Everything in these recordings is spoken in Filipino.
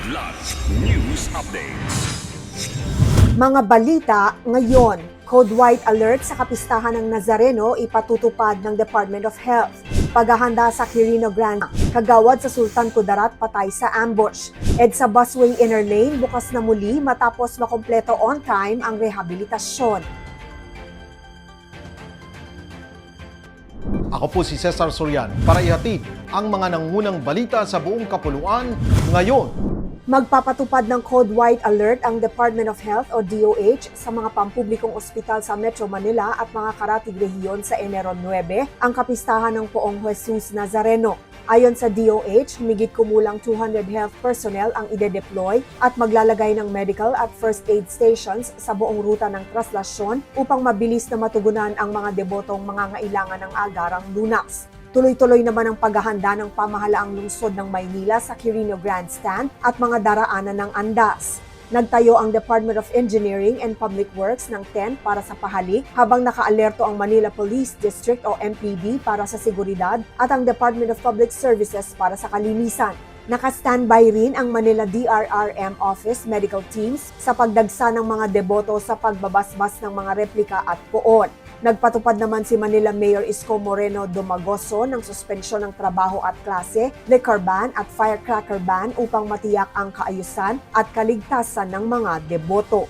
Kidlat News Updates. Mga balita ngayon, Code White Alert sa kapistahan ng Nazareno ipatutupad ng Department of Health. Paghahanda sa Quirino Grande, kagawad sa Sultan Kudarat patay sa ambush. EDSA busway inner lane bukas na muli matapos makumpleto on time ang rehabilitasyon. Ako po si Cesar Sorian para ihatid ang mga nangunang balita sa buong kapuluan ngayon. Magpapatupad ng Code White Alert ang Department of Health o DOH sa mga pampublikong ospital sa Metro Manila at mga karatig rehiyon sa Enero 9 ang kapistahan ng Poong Jesus Nazareno. Ayon sa DOH, humigit kumulang 200 health personnel ang ide-deploy at maglalagay ng medical at first aid stations sa buong ruta ng traslasyon upang mabilis na matugunan ang mga debotong mangangailangan ng agarang lunas. Tuloy-tuloy naman ang paghahanda ng pamahalaang lungsod ng Maynila sa Quirino Grandstand at mga daraanan ng andas. Nagtayo ang Department of Engineering and Public Works ng tent para sa pahalik habang nakaalerto ang Manila Police District o MPD para sa seguridad at ang Department of Public Services para sa kalinisan. Naka-standby rin ang Manila DRRM Office Medical Teams sa pagdagsa ng mga deboto sa pagbabasbas ng mga replika at poon. Nagpatupad naman si Manila Mayor Isko Moreno Domagoso ng suspensyon ng trabaho at klase, liquor ban at firecracker ban upang matiyak ang kaayusan at kaligtasan ng mga deboto.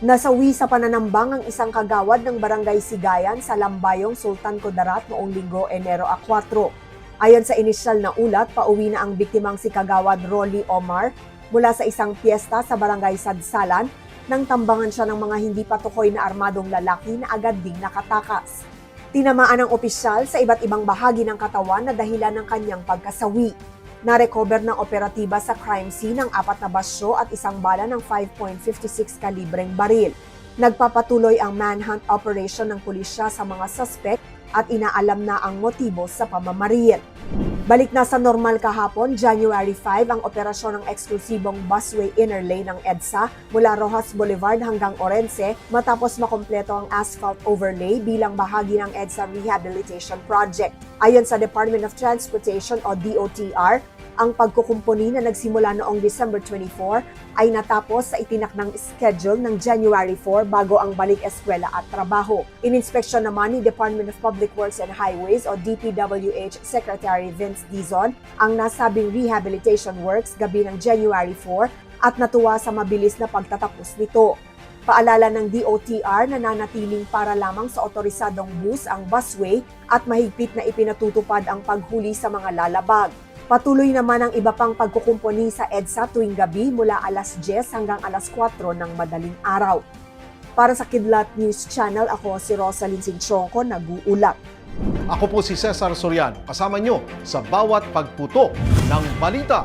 Nasawi sa pananambang ang isang kagawad ng Barangay Sigayan sa Lambayong, Sultan Kudarat noong Linggo, Enero 4. Ayon sa inisyal na ulat, pauwi na ang biktimang si Kagawad Rolly Omar mula sa isang piyesta sa Barangay Sadsalan nang tambangan siya ng mga hindi patukoy na armadong lalaki na agad ding nakatakas. Tinamaan ng opisyal sa iba't ibang bahagi ng katawan na dahilan ng kanyang pagkasawi. Narecover ng operatiba sa crime scene ang 4 na basyo at isang bala ng 5.56 kalibreng baril. Nagpapatuloy ang manhunt operation ng pulisya sa mga suspect at inaalam na ang motibo sa pamamaril. Balik na sa normal kahapon, January 5 ang operasyon ng eksklusibong busway inner lane ng EDSA mula Rojas Boulevard hanggang Orense matapos makompleto ang asphalt overlay bilang bahagi ng EDSA Rehabilitation Project. Ayon sa Department of Transportation o DOTR, ang pagkukumpuni na nagsimula noong December 24 ay natapos sa itinakdang schedule ng January 4 bago ang balik eskwela at trabaho. Ininspeksyon naman ni Department of Public Works and Highways o DPWH Secretary Vince Dizon ang nasabing rehabilitation works gabi ng January 4 at natuwa sa mabilis na pagtatapos nito. Paalala ng DOTR na nanatiling para lamang sa otorisadong bus ang busway at mahigpit na ipinatutupad ang paghuli sa mga lalabag. Patuloy naman ang iba pang pagkukumpuni sa EDSA tuwing gabi mula alas 10 hanggang alas 4 ng madaling araw. Para sa Kidlat News Channel, ako si Rosalyn Sinchonco, nag-uulat. Ako po si Cesar Sorian, kasama nyo sa bawat pagputo ng balita.